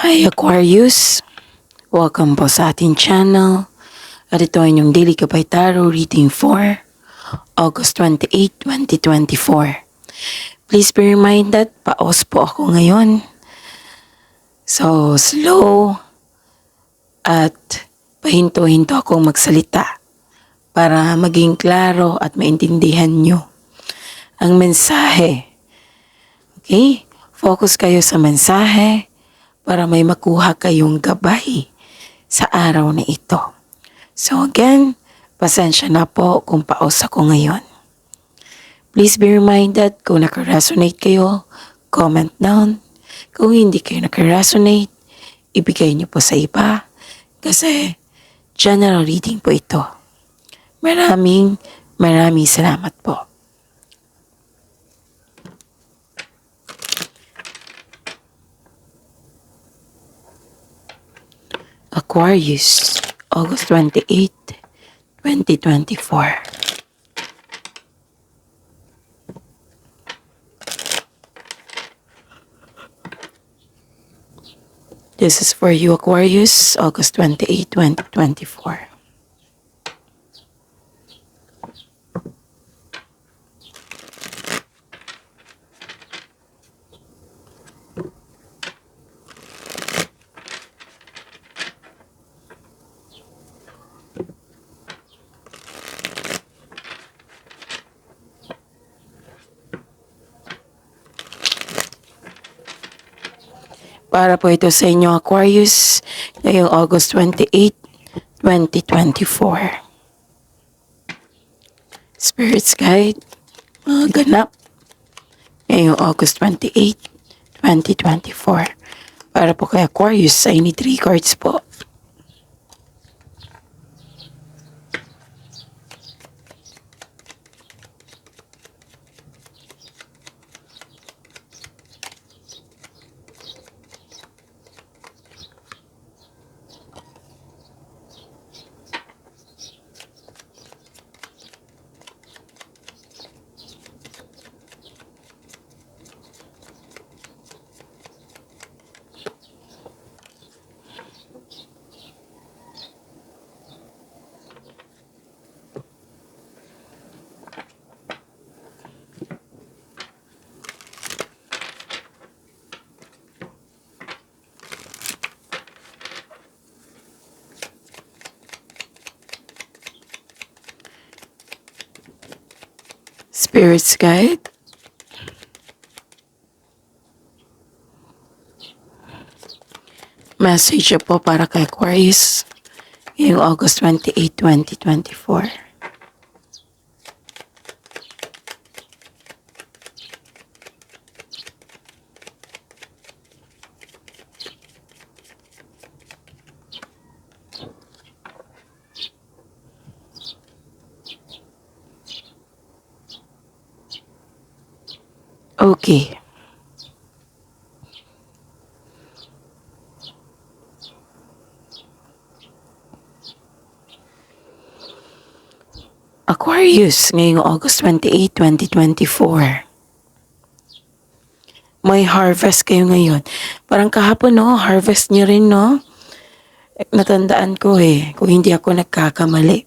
Hi Aquarius! Welcome po sa ating channel. At ito ay inyong Daily Gabay Tarot Reading for August 28, 2024. Please be reminded, paos po ako ngayon. So, slow at pahinto-hinto akong magsalita para maging klaro at maintindihan nyo ang mensahe. Okay? Focus kayo sa mensahe para may makuha kayong gabay sa araw na ito. So again, pasensya na po kung paos ako ngayon. Please be reminded kung nakaresonate kayo, comment down. Kung hindi kayo nakaresonate, ibigay niyo po sa iba kasi general reading po ito. Maraming salamat po. Aquarius, August 28, 2024. This is for you, Aquarius, August 28, 2024. Para po ito sa inyo, Aquarius, ngayong August 28, 2024. Spirits Guide, mga ganap, ngayong August 28, 2024. Para po kay Aquarius, I need 3 cards po. Spirits Guide, message po para kay Aquarius ngayong August 28, 2024. Okay. Aquarius, ngayong August 28, 2024. May harvest kayo ngayon. Parang kahapon, no? Harvest nyo rin, no? Natandaan ko kung hindi ako nagkakamali.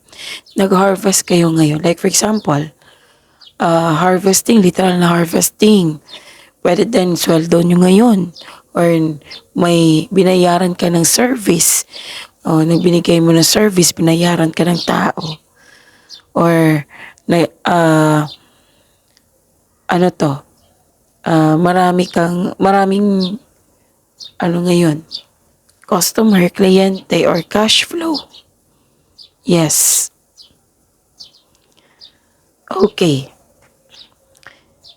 Nag-harvest kayo ngayon. Like for example, harvesting, literal na harvesting. Pwede din sweldo nyo ngayon. Or may binayaran ka ng service. O nagbinigay mo ng service, binayaran ka ng tao. Or maraming ngayon, customer, kliyente, or cash flow. Yes. Okay.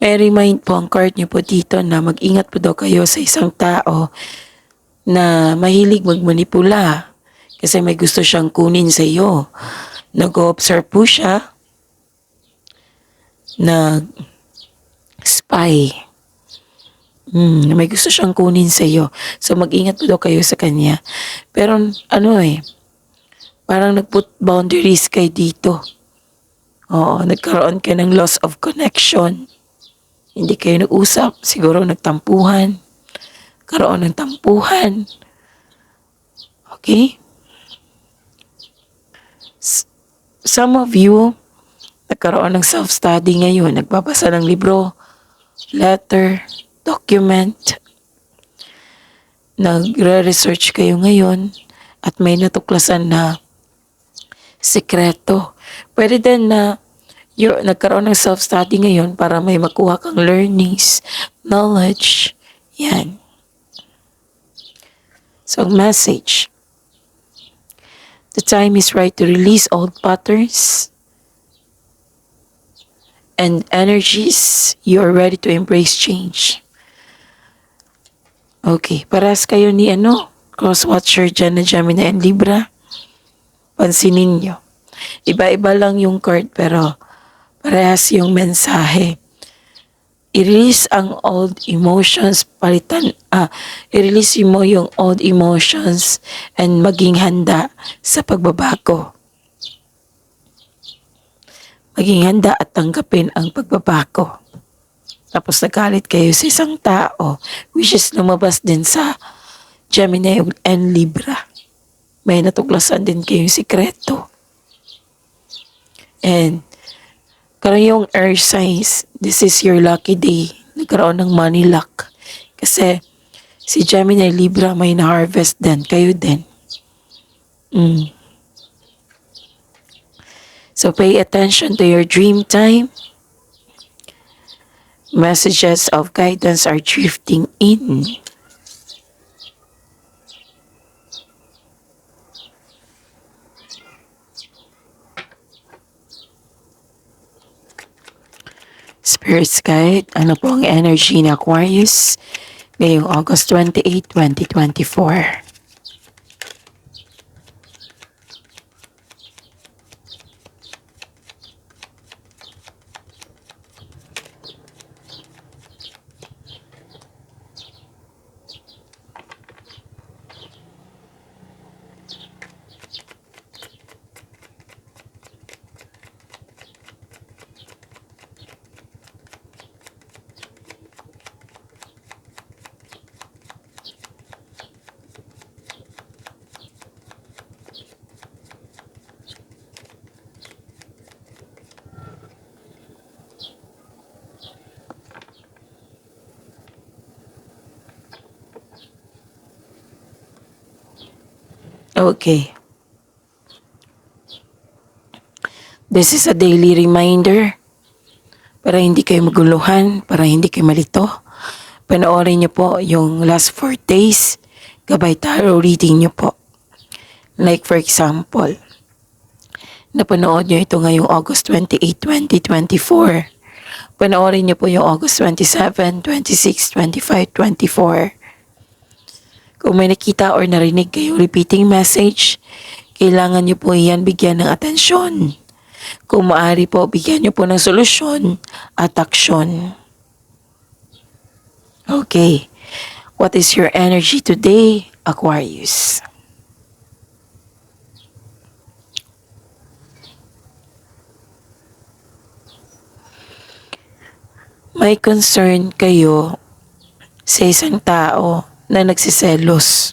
May remind po ang card niyo po dito na mag-ingat po daw kayo sa isang tao na mahilig magmanipula kasi may gusto siyang kunin sa iyo. Nag-observe po siya, nag-spy. May gusto siyang kunin sa iyo. So mag-ingat po daw kayo sa kanya. Pero parang nag-put boundaries kayo dito. Oo, nagkaroon ka ng loss of connection. Hindi kayo nag-usap, siguro nagtampuhan. Karoon ng tampuhan. Okay? Some of you, nagkaroon ng self-study ngayon, nagbabasa ng libro, letter, document, nagre-research kayo ngayon, at may natuklasan na sekreto. Pwede din na nagkaroon ng self-study ngayon para may makuha kang learnings, knowledge. Yan. So, message. The time is right to release old patterns and energies. You are ready to embrace change. Okay, parehas kayo ni cross-watcher dyan na Gemini and Libra. Pansinin nyo. Iba-iba lang yung card pero parehas yung mensahe. I-release ang old emotions, i-release mo yung old emotions and maging handa sa pagbabago. Maging handa at tanggapin ang pagbabago. Tapos nagalit kayo sa isang tao, which is lumabas din sa Gemini and Libra. May natuklasan din kayong sikreto. And karon yung air signs, this is your lucky day. Nagkaroon ng money luck. Kasi si Gemini Libra may na-harvest din. Kayo din. So pay attention to your dream time. Messages of guidance are drifting in. Spirits Guide, ano po ang energy ng Aquarius ngayong August 28, 2024? Okay. This is a daily reminder para hindi kayo maguluhan, para hindi kayo malito. Panoorin niyo po yung last 4 days gabay tarot reading niyo po. Like for example, napanood niyo ito ngayong August 28, 2024. Panoorin niyo po yung August 27, 26, 25, 24. Kung may nakita or narinig kayo repeating message, kailangan niyo po iyan bigyan ng atensyon. Kung maaari po, bigyan niyo po ng solusyon at aksyon. Okay. What is your energy today, Aquarius? May concern kayo sa isang tao na nagsiselos.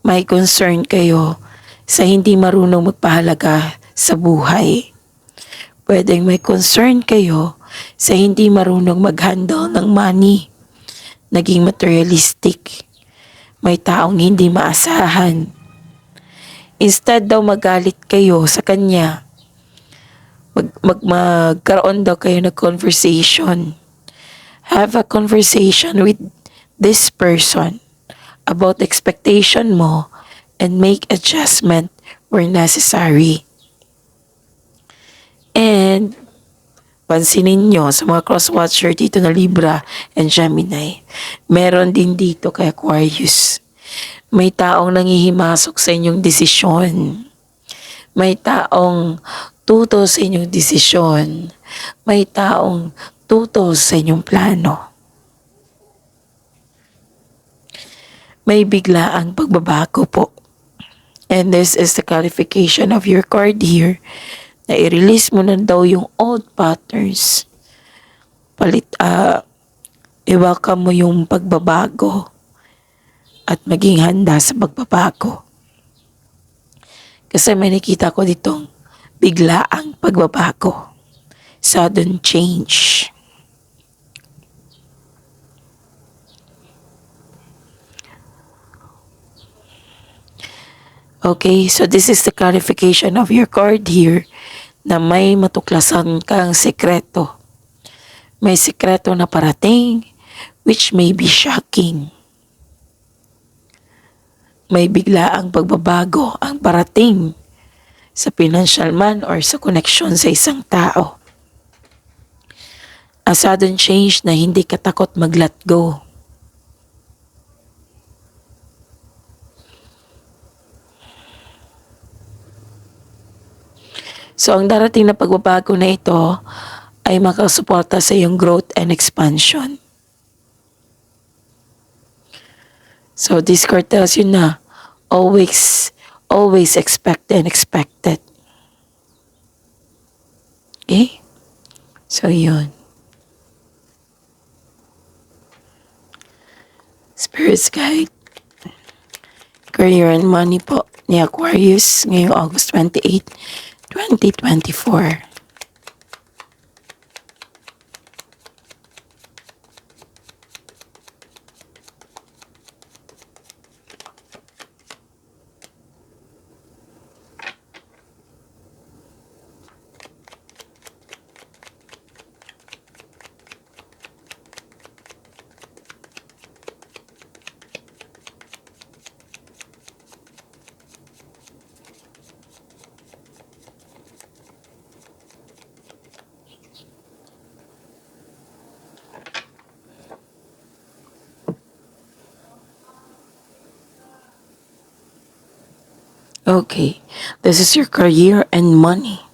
May concern kayo sa hindi marunong magpahalaga sa buhay. Pwedeng may concern kayo sa hindi marunong mag-handle ng money. Naging materialistic. May taong hindi maasahan. Instead daw magalit kayo sa kanya, magkaroon daw kayo ng conversation. Have a conversation with this person about expectation mo and make adjustment where necessary. And pansinin nyo sa mga cross-watcher dito na Libra and Gemini, meron din dito kay Aquarius. May taong nangihimasok sa inyong desisyon. May taong tuto sa inyong desisyon. May taong tuto sa inyong plano. May biglaang pagbabago po. And this is the clarification of your card here na i-release mo na daw yung old patterns. I-welcome mo yung pagbabago at maging handa sa pagbabago. Kasi may nakita ko ditong biglaang pagbabago. Sudden change. Okay, so this is the clarification of your card here na may matuklasan kang sekreto. May sekreto na parating which may be shocking. May biglaang pagbabago ang parating sa financial man or sa connection sa isang tao. A sudden change na hindi ka takot mag-let go. So ang darating na pagbabago na ito ay makasuporta sa iyong growth and expansion. So this card tells you na always expect the unexpected. Okay? So yun. Spirit's Guide. Career and money po ni Aquarius ngayong August 28, 2024. Okay, this is your career and money.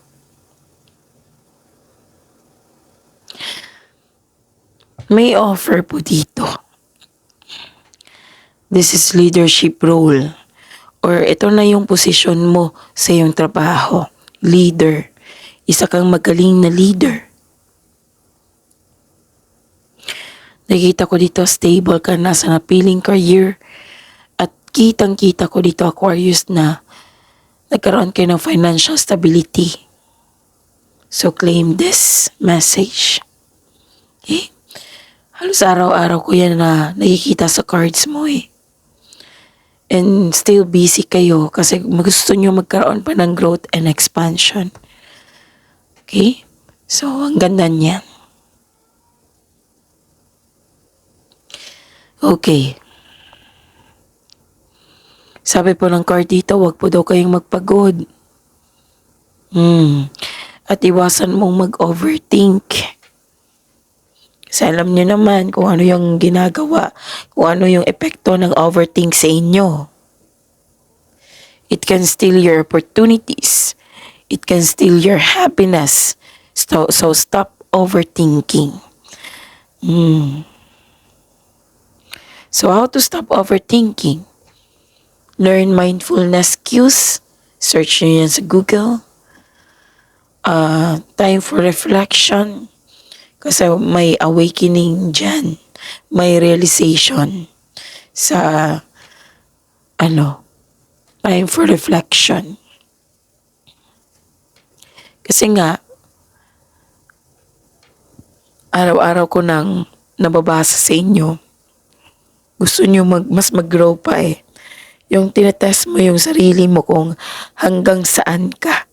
May offer po dito. This is leadership role. Or ito na yung posisyon mo sa iyong trabaho. Leader. Isa kang magaling na leader. Nakita ko dito stable ka na sa napiling career. At kitang-kita ko dito Aquarius na nagkaroon kayo ng financial stability. So claim this message. Okay? Halos araw-araw ko yan na nakikita sa cards mo eh. And still busy kayo kasi gusto nyo magkaroon pa ng growth and expansion. Okay? So, ang ganda niyan. Okay. Sabi po ng card dito, wag po daw kayong magpagod. At iwasan mong mag-overthink. Kasi alam niyo naman kung ano yung ginagawa, kung ano yung epekto ng overthink sa inyo. It can steal your opportunities. It can steal your happiness. So stop overthinking. So how to stop overthinking? Learn mindfulness cues. Search nyo yan sa Google. Time for reflection. Kasi may awakening dyan. May realization sa time for reflection. Kasi nga, araw-araw ko nang nababasa sa inyo. Gusto nyo mas mag-grow pa eh. Yung tinetest mo yung sarili mo kung hanggang saan ka.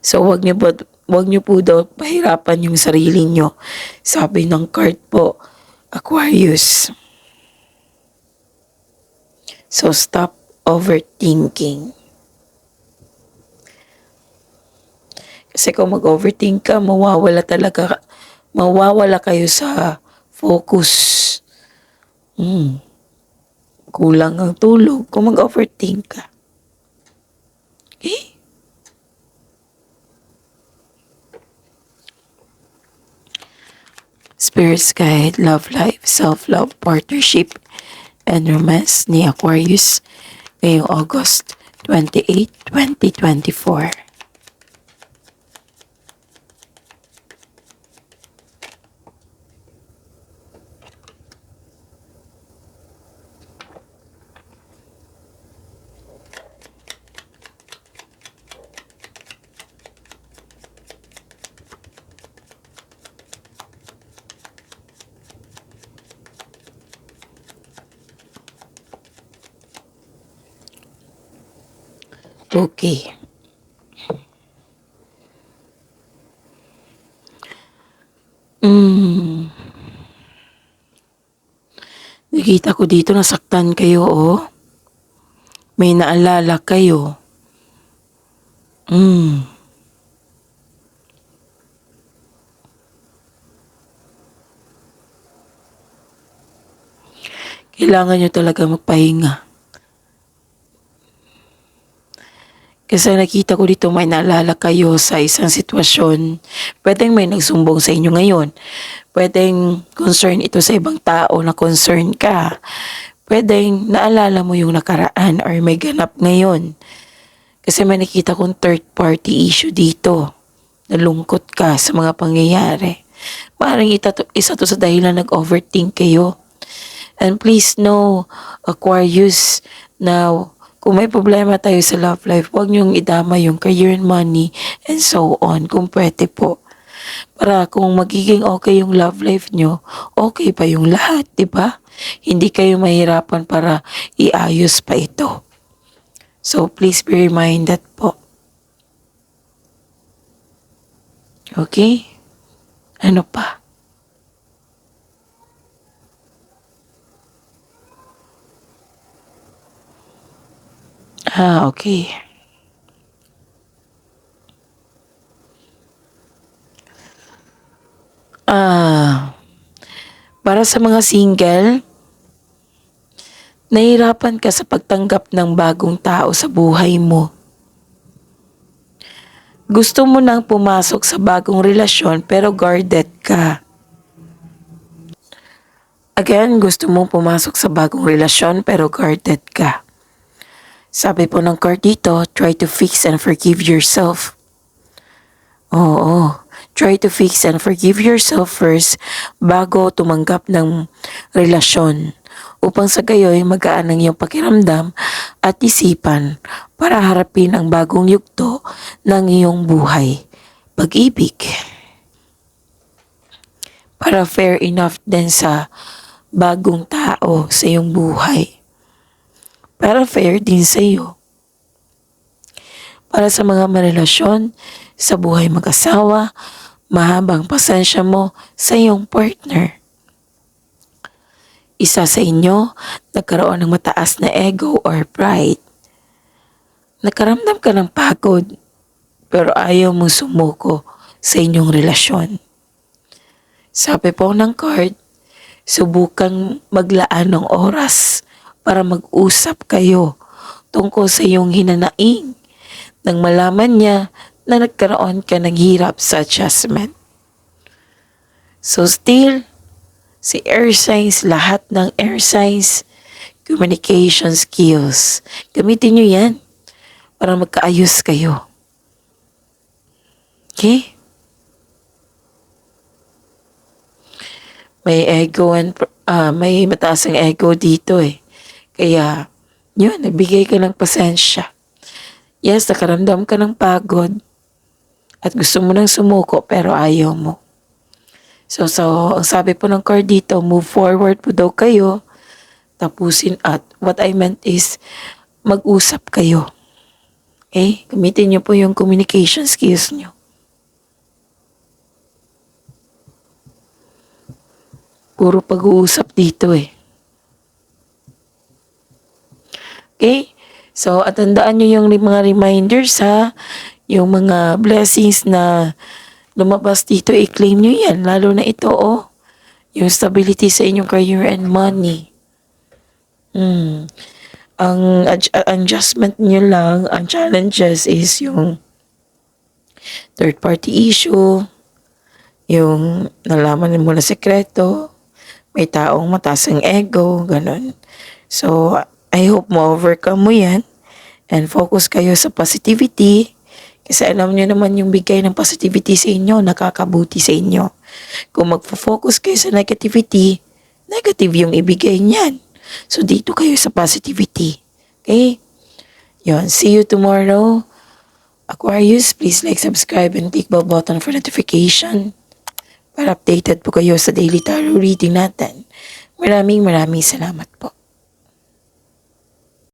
So wag niyo po daw pahirapan yung sarili niyo. Sabi ng card po, Aquarius. So stop overthinking. Kasi kung mag-overthink ka, mawawala kayo sa focus. Kulang ang tulog kung mag-overthink ka. Okay? Spirit's Guide, Love Life, Self-Love, Partnership, and Romance ni Aquarius ngayong August 28, 2024. Okay. Hmm. Nakita ko dito nasaktan kayo, oh. May naalala kayo. Hmm. Kailangan nyo talaga magpahinga. Kasi nakita ko dito may naalala kayo sa isang sitwasyon. Pwedeng may nagsumbong sa inyo ngayon. Pwedeng concern ito sa ibang tao na concern ka. Pwedeng naalala mo yung nakaraan or may ganap ngayon. Kasi may nakita kong third party issue dito. Nalungkot ka sa mga pangyayari. Maaaring isa to sa dahilan nag-overthink kayo. And please know, Aquarius, now, kung may problema tayo sa love life, huwag niyong idama yung career and money and so on, kung pwede po. Para kung magiging okay yung love life niyo, okay pa yung lahat, di ba? Hindi kayo mahirapan para iayos pa ito. So, please be reminded po. Okay? Ano pa? Okay. Para sa mga single, nahihirapan ka sa pagtanggap ng bagong tao sa buhay mo. Gusto mo nang pumasok sa bagong relasyon pero guarded ka. Again, gusto mong pumasok sa bagong relasyon pero guarded ka. Sabi po ng card dito, try to fix and forgive yourself. Oo, try to fix and forgive yourself first bago tumanggap ng relasyon upang sa gayoy magaan ang iyong pakiramdam at isipan para harapin ang bagong yugto ng iyong buhay. Pag-ibig. Para fair enough din sa bagong tao sa iyong buhay. Para fair din sa iyo. Para sa mga marelasyon, sa buhay mag-asawa, mahabang pasensya mo sa iyong partner. Isa sa inyo, nagkaroon ng mataas na ego or pride. Nakaramdam ka ng pagod, pero ayaw mo sumuko sa inyong relasyon. Sabi po ng card, subukang maglaan ng oras para mag-usap kayo tungkol sa iyong hinanaing nang malaman niya na nagkaroon ka ng hirap sa adjustment. So still, si air signs, lahat ng air signs, communication skills, gamitin nyo yan para magkaayos kayo. Okay? May ego and may mataas ang ego dito eh. Kaya, yun, nagbigay ka ng pasensya. Yes, nakaramdam ka ng pagod at gusto mo nang sumuko pero ayaw mo. So ang sabi po ng card dito, move forward po daw kayo, tapusin at what I meant is mag-usap kayo. Okay? Gamitin nyo po yung communication skills nyo. Puro pag-uusap dito eh. Okay? So, at tandaan nyo yung mga reminders ha. Yung mga blessings na lumabas dito, i-claim nyo yan. Lalo na ito, oh. Yung stability sa inyong career and money. Ang adjustment nyo lang, ang challenges is yung third party issue, yung nalaman mo na sekreto, may taong mataas ang ego, ganun. So, I hope ma-overcome mo yan and focus kayo sa positivity kasi alam nyo naman yung bigay ng positivity sa inyo, nakakabuti sa inyo. Kung magfo-focus kayo sa negativity, negative yung ibigay niyan. So, dito kayo sa positivity. Okay? Yun. See you tomorrow. Aquarius, please like, subscribe, and click bell button for notification para updated po kayo sa daily tarot reading natin. Maraming salamat po.